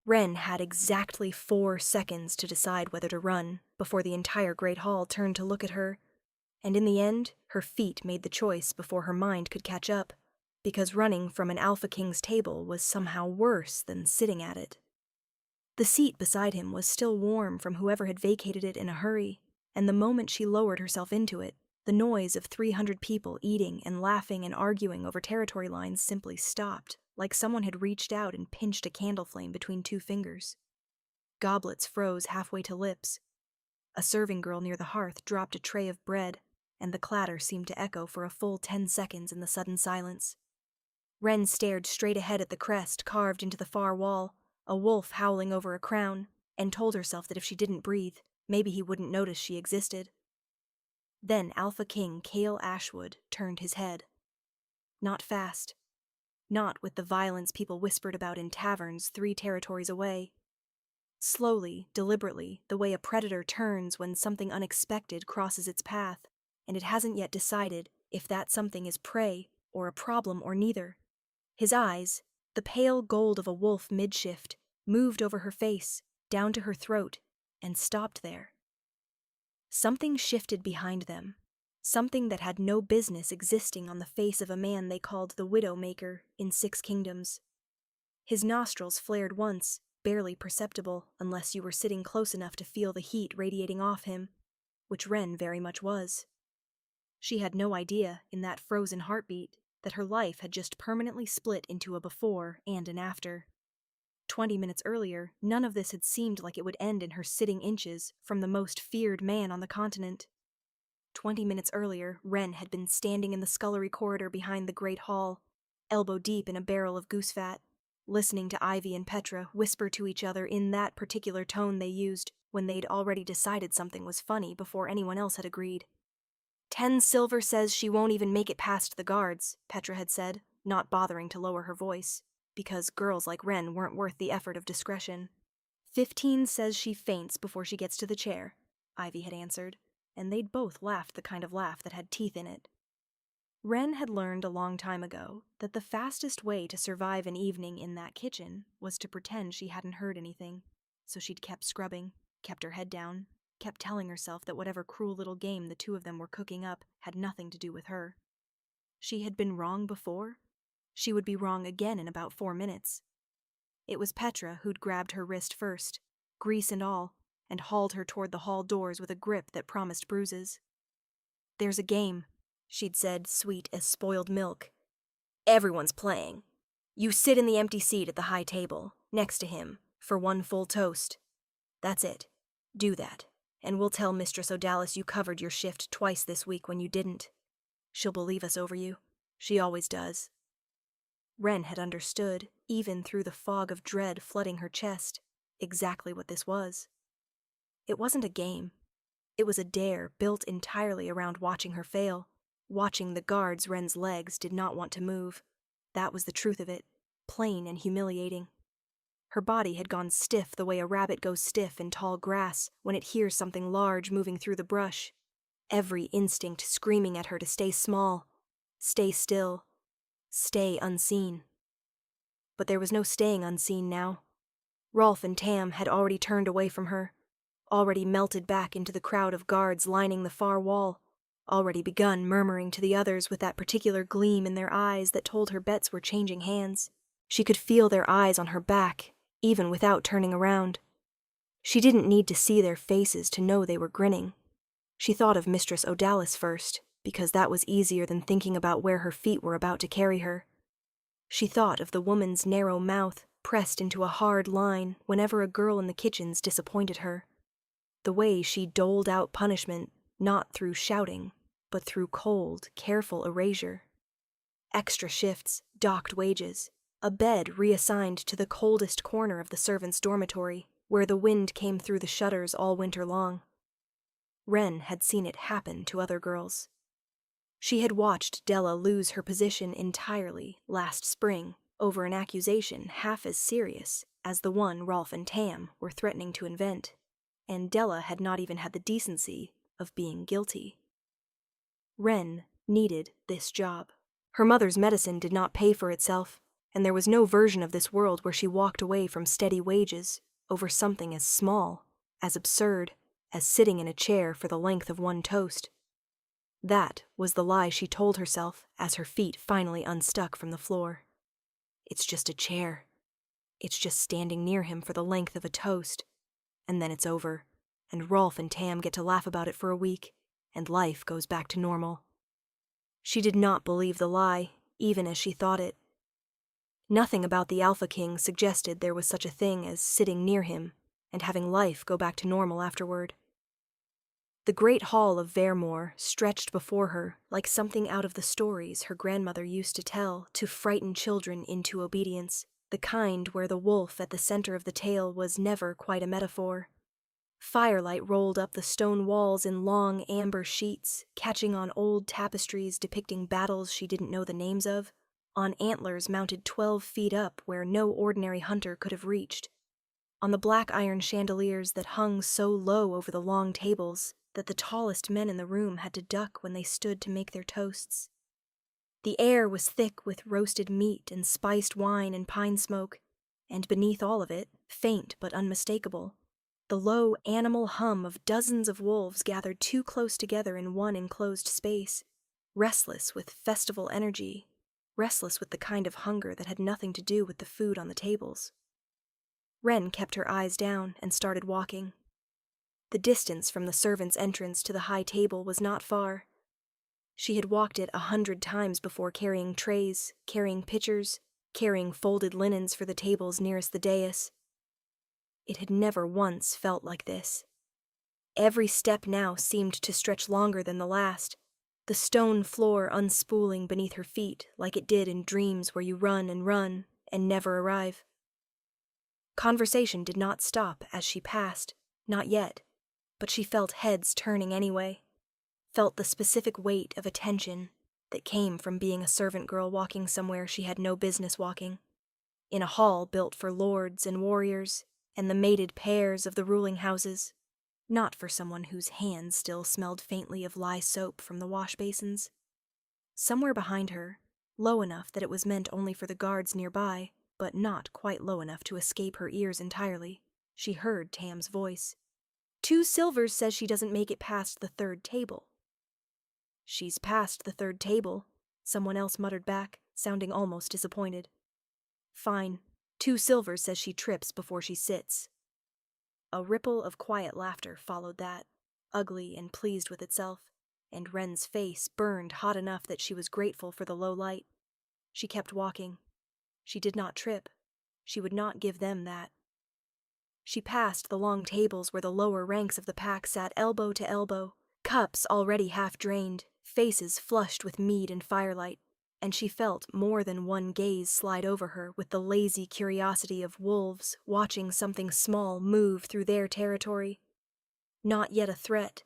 Wren had exactly 4 seconds to decide whether to run before the entire Great Hall turned to look at her, and in the end, her feet made the choice before her mind could catch up, because running from an Alpha King's table was somehow worse than sitting at it. The seat beside him was still warm from whoever had vacated it in a hurry, and the moment she lowered herself into it, the noise of 300 people eating and laughing and arguing over territory lines simply stopped, like someone had reached out and pinched a candle flame between 2 fingers. Goblets froze halfway to lips. A serving girl near the hearth dropped a tray of bread, and the clatter seemed to echo for a full 10 seconds in the sudden silence. Wren stared straight ahead at the crest carved into the far wall, a wolf howling over a crown, and told herself that if she didn't breathe, maybe he wouldn't notice she existed. Then Alpha King Kael Ashwood turned his head. Not fast. Not with the violence people whispered about in taverns 3 territories away. Slowly, deliberately, the way a predator turns when something unexpected crosses its path, and it hasn't yet decided if that something is prey or a problem or neither. His eyes, the pale gold of a wolf mid-shift, moved over her face, down to her throat, and stopped there. Something shifted behind them, something that had no business existing on the face of a man they called the Widowmaker in 6 kingdoms. His nostrils flared once, barely perceptible unless you were sitting close enough to feel the heat radiating off him, which Wren very much was. She had no idea, in that frozen heartbeat, that her life had just permanently split into a before and an after. 20 minutes earlier, none of this had seemed like it would end in her sitting inches from the most feared man on the continent. 20 minutes earlier, Wren had been standing in the scullery corridor behind the Great Hall, elbow deep in a barrel of goose fat, listening to Ivy and Petra whisper to each other in that particular tone they used when they'd already decided something was funny before anyone else had agreed. 10 silver says she won't even make it past the guards, Petra had said, not bothering to lower her voice, because girls like Wren weren't worth the effort of discretion. 15 says she faints before she gets to the chair, Ivy had answered, and they'd both laughed the kind of laugh that had teeth in it. Wren had learned a long time ago that the fastest way to survive an evening in that kitchen was to pretend she hadn't heard anything, so she'd kept scrubbing, kept her head down, kept telling herself that whatever cruel little game the 2 of them were cooking up had nothing to do with her. She had been wrong before. She would be wrong again in about 4 minutes. It was Petra who'd grabbed her wrist first, grease and all, and hauled her toward the hall doors with a grip that promised bruises. "There's a game," she'd said, sweet as spoiled milk. "Everyone's playing. You sit in the empty seat at the high table, next to him, for 1 full toast. That's it. Do that, and we'll tell Mistress Odalis you covered your shift twice this week when you didn't. She'll believe us over you. She always does." Wren had understood, even through the fog of dread flooding her chest, exactly what this was. It wasn't a game. It was a dare built entirely around watching her fail, watching the guards Wren's legs did not want to move. That was the truth of it, plain and humiliating. Her body had gone stiff the way a rabbit goes stiff in tall grass when it hears something large moving through the brush, every instinct screaming at her to stay small, stay still, stay unseen. But there was no staying unseen now. Rolf and Tam had already turned away from her, already melted back into the crowd of guards lining the far wall, already begun murmuring to the others with that particular gleam in their eyes that told her bets were changing hands. She could feel their eyes on her back, even without turning around. She didn't need to see their faces to know they were grinning. She thought of Mistress Odalis first, because that was easier than thinking about where her feet were about to carry her. She thought of the woman's narrow mouth pressed into a hard line whenever a girl in the kitchens disappointed her. The way she doled out punishment, not through shouting, but through cold, careful erasure. Extra shifts, docked wages, a bed reassigned to the coldest corner of the servants' dormitory, where the wind came through the shutters all winter long. Wren had seen it happen to other girls. She had watched Della lose her position entirely last spring over an accusation half as serious as the one Rolf and Tam were threatening to invent, and Della had not even had the decency of being guilty. Wren needed this job. Her mother's medicine did not pay for itself, and there was no version of this world where she walked away from steady wages over something as small, as absurd, as sitting in a chair for the length of one toast. That was the lie she told herself as her feet finally unstuck from the floor. It's just a chair. It's just standing near him for the length of a toast. And then it's over, and Rolf and Tam get to laugh about it for a week, and life goes back to normal. She did not believe the lie, even as she thought it. Nothing about the Alpha King suggested there was such a thing as sitting near him and having life go back to normal afterward. The great hall of Vermore stretched before her like something out of the stories her grandmother used to tell to frighten children into obedience, the kind where the wolf at the center of the tale was never quite a metaphor. Firelight rolled up the stone walls in long amber sheets, catching on old tapestries depicting battles she didn't know the names of, on antlers mounted 12 feet up where no ordinary hunter could have reached, on the black iron chandeliers that hung so low over the long tables that the tallest men in the room had to duck when they stood to make their toasts. The air was thick with roasted meat and spiced wine and pine smoke, and beneath all of it, faint but unmistakable, the low animal hum of dozens of wolves gathered too close together in one enclosed space, restless with festival energy, restless with the kind of hunger that had nothing to do with the food on the tables. Wren kept her eyes down and started walking. The distance from the servants' entrance to the high table was not far. She had walked it 100 times before carrying trays, carrying pitchers, carrying folded linens for the tables nearest the dais. It had never once felt like this. Every step now seemed to stretch longer than the last, the stone floor unspooling beneath her feet like it did in dreams where you run and never arrive. Conversation did not stop as she passed, not yet, but she felt heads turning anyway, felt the specific weight of attention that came from being a servant girl walking somewhere she had no business walking, in a hall built for lords and warriors and the mated pairs of the ruling houses, not for someone whose hands still smelled faintly of lye soap from the wash basins. Somewhere behind her, low enough that it was meant only for the guards nearby, but not quite low enough to escape her ears entirely, she heard Tam's voice. 2 silvers says she doesn't make it past the 3rd table. She's past the 3rd table, someone else muttered back, sounding almost disappointed. Fine. 2 silvers says she trips before she sits. A ripple of quiet laughter followed that, ugly and pleased with itself, and Wren's face burned hot enough that she was grateful for the low light. She kept walking. She did not trip. She would not give them that. She passed the long tables where the lower ranks of the pack sat elbow to elbow, cups already half drained, faces flushed with mead and firelight, and she felt more than one gaze slide over her with the lazy curiosity of wolves watching something small move through their territory. Not yet a threat.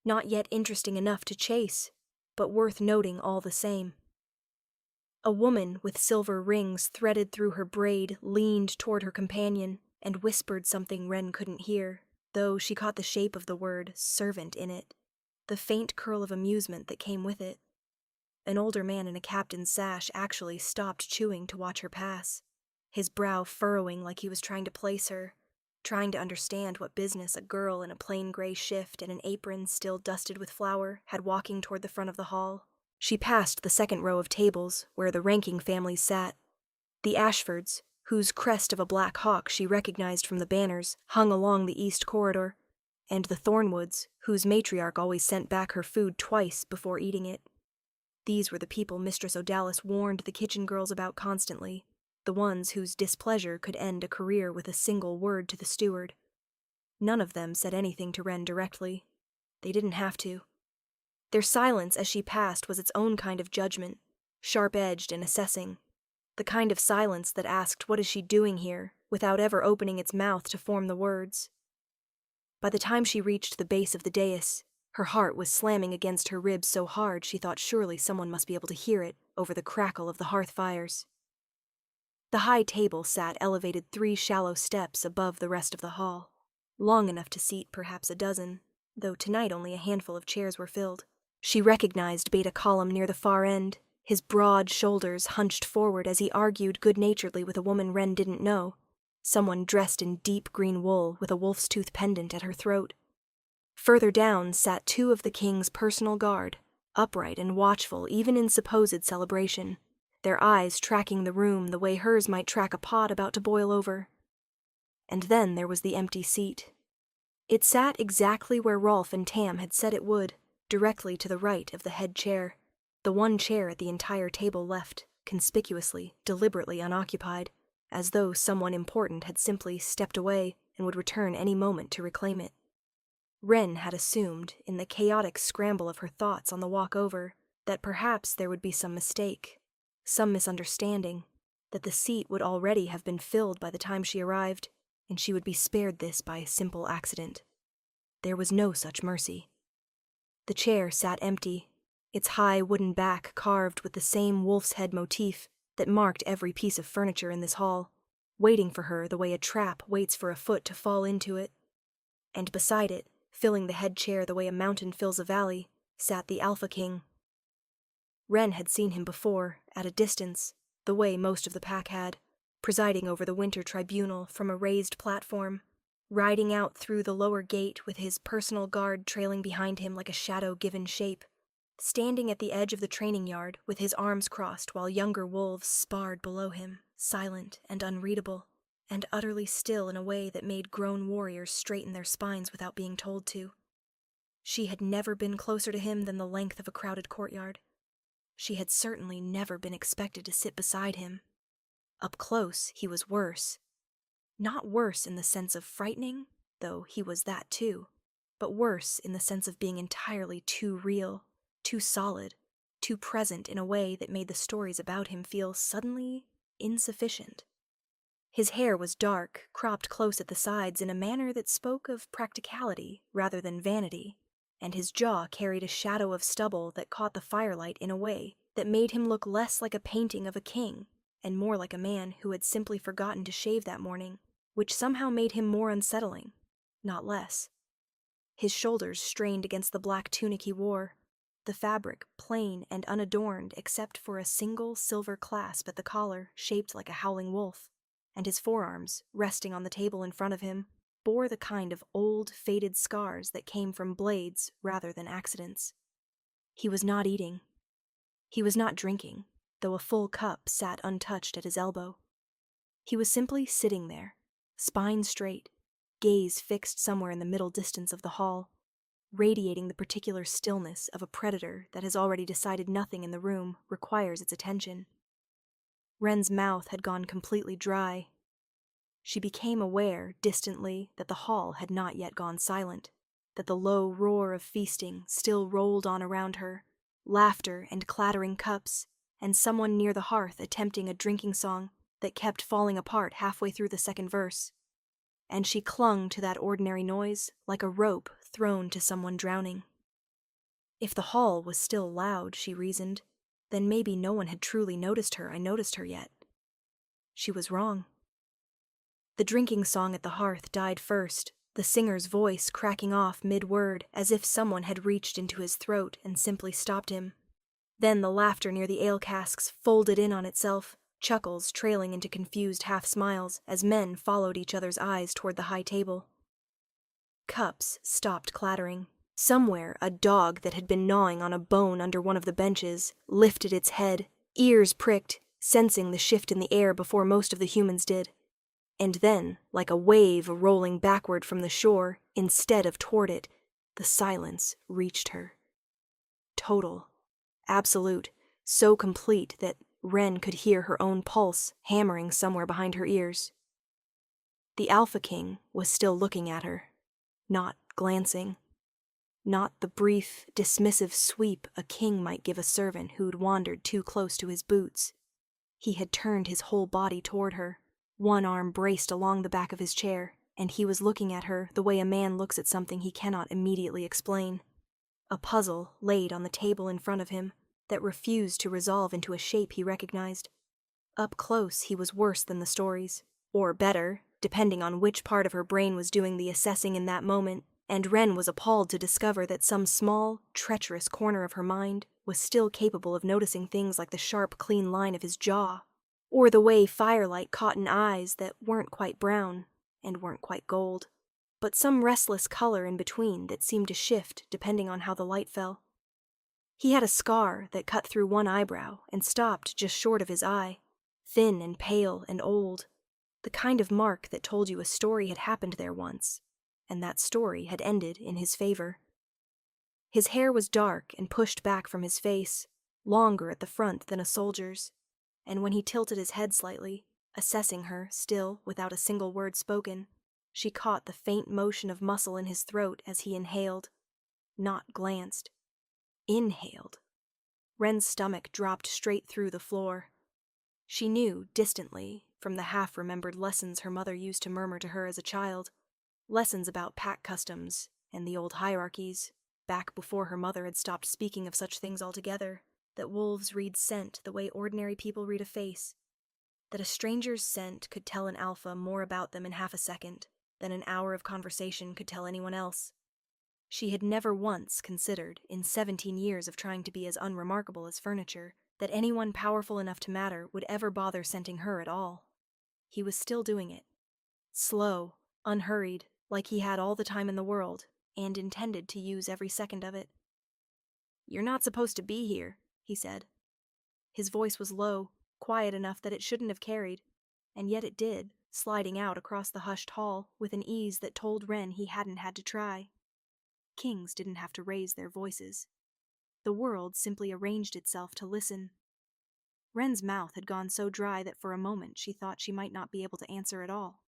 Not yet interesting enough to chase, but worth noting all the same. A woman with silver rings threaded through her braid leaned toward her companion and whispered something Wren couldn't hear, though she caught the shape of the word servant in it, the faint curl of amusement that came with it. An older man in a captain's sash actually stopped chewing to watch her pass, his brow furrowing like he was trying to place her, trying to understand what business a girl in a plain gray shift and an apron still dusted with flour had walking toward the front of the hall. She passed the 2nd row of tables where the ranking families sat. The Ashfords, whose crest of a black hawk she recognized from the banners, hung along the east corridor, and the Thornwoods, whose matriarch always sent back her food twice before eating it. These were the people Mistress Odalis warned the kitchen girls about constantly, the ones whose displeasure could end a career with a single word to the steward. None of them said anything to Wren directly. They didn't have to. Their silence as she passed was its own kind of judgment, sharp-edged and assessing, the kind of silence that asked what is she doing here, without ever opening its mouth to form the words. By the time she reached the base of the dais, her heart was slamming against her ribs so hard she thought surely someone must be able to hear it over the crackle of the hearth fires. The high table sat elevated 3 shallow steps above the rest of the hall, long enough to seat perhaps a dozen, though tonight only a handful of chairs were filled. She recognized Beta Column near the far end, his broad shoulders hunched forward as he argued good-naturedly with a woman Wren didn't know, someone dressed in deep green wool with a wolf's tooth pendant at her throat. Further down sat two of the king's personal guard, upright and watchful even in supposed celebration, their eyes tracking the room the way hers might track a pot about to boil over. And then there was the empty seat. It sat exactly where Rolf and Tam had said it would, directly to the right of the head chair, the one chair at the entire table left, conspicuously, deliberately unoccupied, as though someone important had simply stepped away and would return any moment to reclaim it. Wren had assumed, in the chaotic scramble of her thoughts on the walk over, that perhaps there would be some mistake, some misunderstanding, that the seat would already have been filled by the time she arrived, and she would be spared this by a simple accident. There was no such mercy. The chair sat empty, its high wooden back carved with the same wolf's head motif that marked every piece of furniture in this hall, waiting for her the way a trap waits for a foot to fall into it. And beside it, filling the head chair the way a mountain fills a valley, sat the Alpha King. Wren had seen him before, at a distance, the way most of the pack had, presiding over the winter tribunal from a raised platform, riding out through the lower gate with his personal guard trailing behind him like a shadow given shape, standing at the edge of the training yard with his arms crossed while younger wolves sparred below him, silent and unreadable, and utterly still in a way that made grown warriors straighten their spines without being told to. She had never been closer to him than the length of a crowded courtyard. She had certainly never been expected to sit beside him. Up close, he was worse. Not worse in the sense of frightening, though he was that too, but worse in the sense of being entirely too real, too solid, too present in a way that made the stories about him feel suddenly insufficient. His hair was dark, cropped close at the sides in a manner that spoke of practicality rather than vanity, and his jaw carried a shadow of stubble that caught the firelight in a way that made him look less like a painting of a king and more like a man who had simply forgotten to shave that morning, which somehow made him more unsettling, not less. His shoulders strained against the black tunic he wore, the fabric plain and unadorned except for a single silver clasp at the collar shaped like a howling wolf, and his forearms, resting on the table in front of him, bore the kind of old, faded scars that came from blades rather than accidents. He was not eating. He was not drinking, though a full cup sat untouched at his elbow. He was simply sitting there, spine straight, gaze fixed somewhere in the middle distance of the hall, radiating the particular stillness of a predator that has already decided nothing in the room requires its attention. Wren's mouth had gone completely dry. She became aware, distantly, that the hall had not yet gone silent, that the low roar of feasting still rolled on around her, laughter and clattering cups, and someone near the hearth attempting a drinking song that kept falling apart halfway through the second verse. And she clung to that ordinary noise like a rope thrown to someone drowning. If the hall was still loud, she reasoned, then maybe no one had truly noticed her yet. She was wrong. The drinking song at the hearth died first, the singer's voice cracking off mid-word as if someone had reached into his throat and simply stopped him. Then the laughter near the ale casks folded in on itself, chuckles trailing into confused half-smiles as men followed each other's eyes toward the high table. Cups stopped clattering. Somewhere a dog that had been gnawing on a bone under one of the benches lifted its head, ears pricked, sensing the shift in the air before most of the humans did. And then, like a wave rolling backward from the shore, instead of toward it, the silence reached her. Total. Absolute. So complete that Wren could hear her own pulse hammering somewhere behind her ears. The Alpha King was still looking at her, not glancing. Not the brief, dismissive sweep a king might give a servant who'd wandered too close to his boots. He had turned his whole body toward her, one arm braced along the back of his chair, and he was looking at her the way a man looks at something he cannot immediately explain. A puzzle laid on the table in front of him that refused to resolve into a shape he recognized. Up close, he was worse than the stories, or better, depending on which part of her brain was doing the assessing in that moment, and Wren was appalled to discover that some small, treacherous corner of her mind was still capable of noticing things like the sharp, clean line of his jaw, or the way firelight caught in eyes that weren't quite brown and weren't quite gold, but some restless color in between that seemed to shift depending on how the light fell. He had a scar that cut through one eyebrow and stopped just short of his eye, thin and pale and old, the kind of mark that told you a story had happened there once, and that story had ended in his favor. His hair was dark and pushed back from his face, longer at the front than a soldier's, and when he tilted his head slightly, assessing her, still without a single word spoken, she caught the faint motion of muscle in his throat as he inhaled, not glanced. Inhaled. Wren's stomach dropped straight through the floor. She knew, distantly, from the half-remembered lessons her mother used to murmur to her as a child, lessons about pack customs and the old hierarchies, back before her mother had stopped speaking of such things altogether, that wolves read scent the way ordinary people read a face, that a stranger's scent could tell an alpha more about them in half a second than an hour of conversation could tell anyone else. She had never once considered, in 17 years of trying to be as unremarkable as furniture, that anyone powerful enough to matter would ever bother scenting her at all. He was still doing it. Slow, unhurried, like he had all the time in the world, and intended to use every second of it. "You're not supposed to be here," he said. His voice was low, quiet enough that it shouldn't have carried, and yet it did, sliding out across the hushed hall with an ease that told Wren he hadn't had to try. Kings didn't have to raise their voices. The world simply arranged itself to listen. Wren's mouth had gone so dry that for a moment she thought she might not be able to answer at all.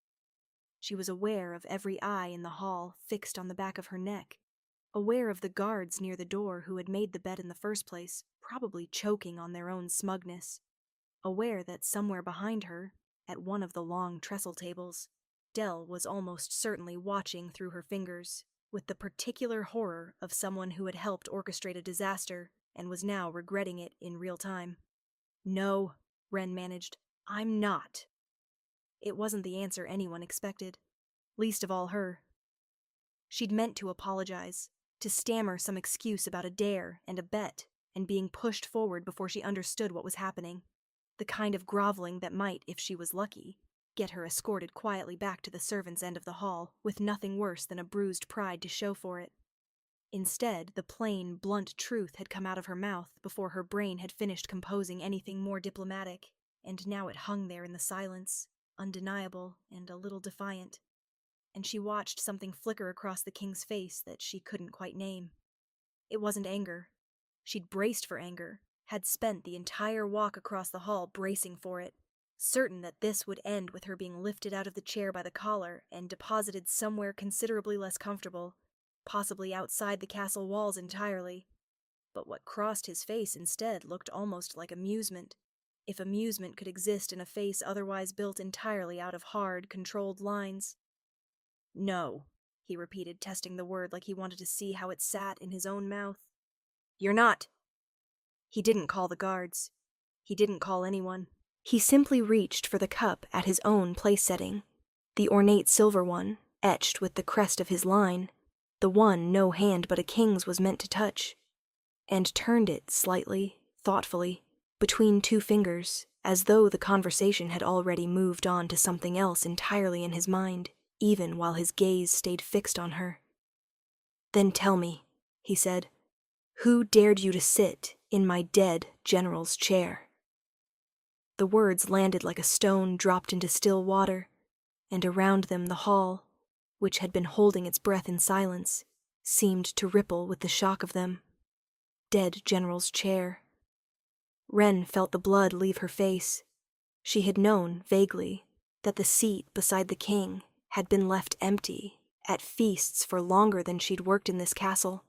She was aware of every eye in the hall fixed on the back of her neck, aware of the guards near the door who had made the bed in the first place, probably choking on their own smugness, aware that somewhere behind her, at one of the long trestle tables, Dell was almost certainly watching through her fingers, with the particular horror of someone who had helped orchestrate a disaster and was now regretting it in real time. "No," Wren managed. "I'm not." It wasn't the answer anyone expected, least of all her. She'd meant to apologize, to stammer some excuse about a dare and a bet and being pushed forward before she understood what was happening, the kind of groveling that might, if she was lucky, get her escorted quietly back to the servants' end of the hall with nothing worse than a bruised pride to show for it. Instead, the plain, blunt truth had come out of her mouth before her brain had finished composing anything more diplomatic, and now it hung there in the silence, undeniable and a little defiant, and she watched something flicker across the king's face that she couldn't quite name. It wasn't anger. She'd braced for anger, had spent the entire walk across the hall bracing for it, certain that this would end with her being lifted out of the chair by the collar and deposited somewhere considerably less comfortable, possibly outside the castle walls entirely. But what crossed his face instead looked almost like amusement, if amusement could exist in a face otherwise built entirely out of hard, controlled lines. "No," he repeated, testing the word like he wanted to see how it sat in his own mouth. "You're not." He didn't call the guards. He didn't call anyone. He simply reached for the cup at his own place setting, the ornate silver one, etched with the crest of his line, the one no hand but a king's was meant to touch, and turned it slightly, thoughtfully, between two fingers, as though the conversation had already moved on to something else entirely in his mind, even while his gaze stayed fixed on her. "Then tell me," he said, "who dared you to sit in my dead general's chair?" The words landed like a stone dropped into still water, and around them the hall, which had been holding its breath in silence, seemed to ripple with the shock of them. Dead general's chair. Wren felt the blood leave her face. She had known, vaguely, that the seat beside the king had been left empty at feasts for longer than she'd worked in this castle,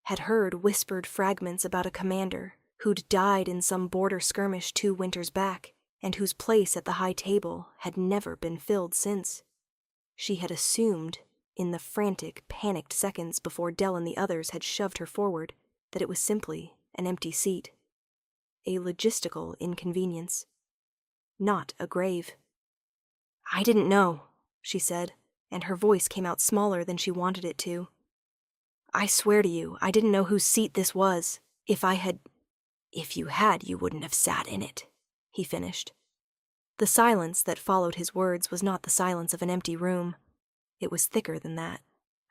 had heard whispered fragments about a commander who'd died in some border skirmish 2 winters back, and whose place at the high table had never been filled since. She had assumed, in the frantic, panicked seconds before Dell and the others had shoved her forward, that it was simply an empty seat. A logistical inconvenience. Not a grave. "I didn't know," she said, and her voice came out smaller than she wanted it to. "I swear to you, I didn't know whose seat this was. If I had..." "If you had, you wouldn't have sat in it," he finished. The silence that followed his words was not the silence of an empty room. It was thicker than that,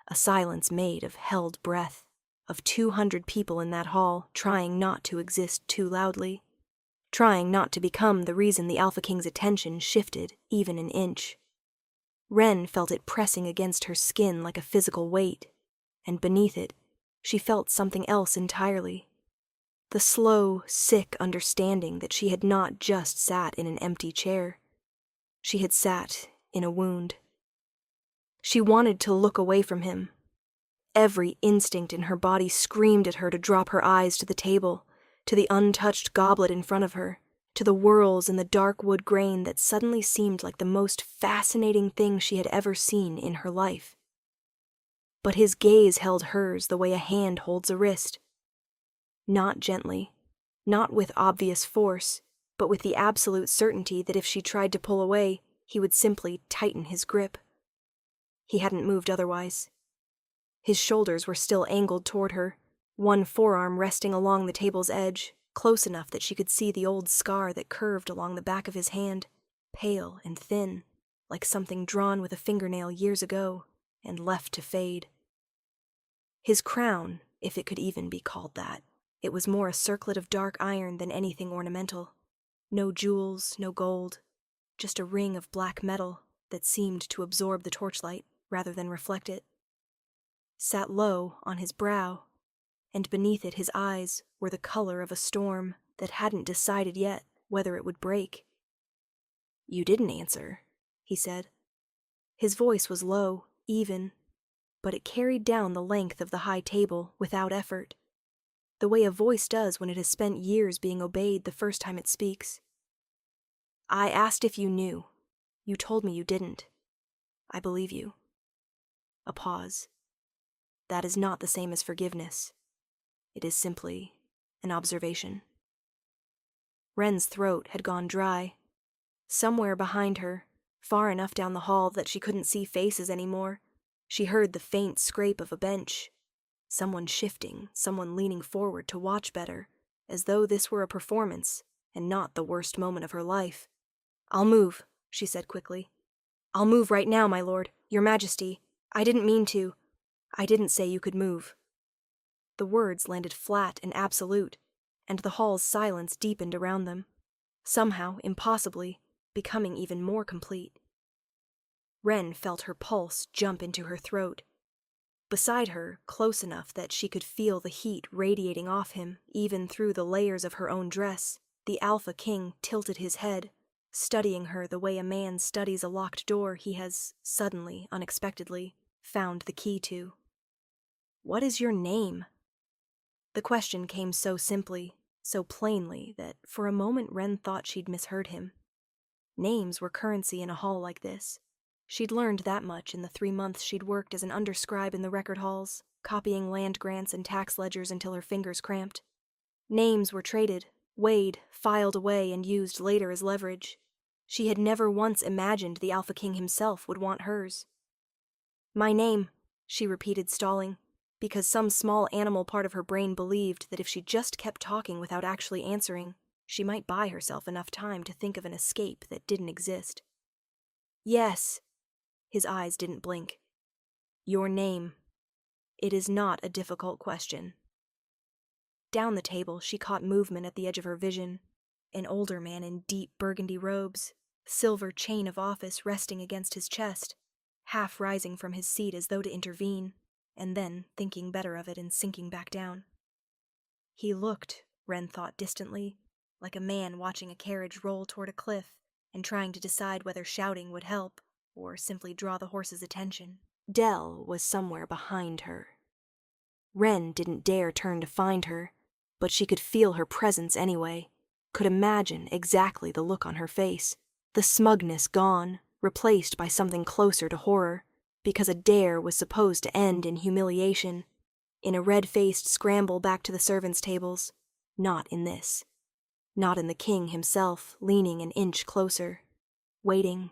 a silence made of held breath, of 200 people in that hall trying not to exist too loudly, trying not to become the reason the Alpha King's attention shifted even an inch. Wren felt it pressing against her skin like a physical weight, and beneath it, she felt something else entirely. The slow, sick understanding that she had not just sat in an empty chair. She had sat in a wound. She wanted to look away from him. Every instinct in her body screamed at her to drop her eyes to the table, to the untouched goblet in front of her, to the whorls in the dark wood grain that suddenly seemed like the most fascinating thing she had ever seen in her life. But his gaze held hers the way a hand holds a wrist. Not gently, not with obvious force, but with the absolute certainty that if she tried to pull away, he would simply tighten his grip. He hadn't moved otherwise. His shoulders were still angled toward her, one forearm resting along the table's edge, close enough that she could see the old scar that curved along the back of his hand, pale and thin, like something drawn with a fingernail years ago and left to fade. His crown, if it could even be called that, it was more a circlet of dark iron than anything ornamental. No jewels, no gold, just a ring of black metal that seemed to absorb the torchlight rather than reflect it. Sat low on his brow, and beneath it his eyes were the color of a storm that hadn't decided yet whether it would break. "You didn't answer," he said. His voice was low, even, but it carried down the length of the high table without effort, the way a voice does when it has spent years being obeyed the first time it speaks. "I asked if you knew. You told me you didn't. I believe you." A pause. That is not the same as forgiveness. It is simply an observation. Wren's throat had gone dry. Somewhere behind her, far enough down the hall that she couldn't see faces anymore, she heard the faint scrape of a bench. Someone shifting, someone leaning forward to watch better, as though this were a performance and not the worst moment of her life. "I'll move," she said quickly. "I'll move right now, my lord, your majesty. I didn't mean to. I didn't say you could move." The words landed flat and absolute, and the hall's silence deepened around them, somehow, impossibly, becoming even more complete. Wren felt her pulse jump into her throat. Beside her, close enough that she could feel the heat radiating off him, even through the layers of her own dress, the Alpha King tilted his head, studying her the way a man studies a locked door he has, suddenly, unexpectedly, found the key to. "What is your name?" The question came so simply, so plainly, that for a moment Wren thought she'd misheard him. Names were currency in a hall like this. She'd learned that much in the 3 months she'd worked as an underscribe in the record halls, copying land grants and tax ledgers until her fingers cramped. Names were traded, weighed, filed away, and used later as leverage. She had never once imagined the Alpha King himself would want hers. "My name," she repeated, stalling, because some small animal part of her brain believed that if she just kept talking without actually answering, she might buy herself enough time to think of an escape that didn't exist. "Yes." His eyes didn't blink. "Your name. It is not a difficult question." Down the table, she caught movement at the edge of her vision. An older man in deep burgundy robes, silver chain of office resting against his chest, half rising from his seat as though to intervene, and then thinking better of it and sinking back down. He looked, Wren thought distantly, like a man watching a carriage roll toward a cliff and trying to decide whether shouting would help or simply draw the horse's attention. Dell was somewhere behind her. Wren didn't dare turn to find her, but she could feel her presence anyway, could imagine exactly the look on her face, the smugness gone, replaced by something closer to horror, because a dare was supposed to end in humiliation, in a red-faced scramble back to the servants' tables. Not in this. Not in the king himself, leaning an inch closer, waiting,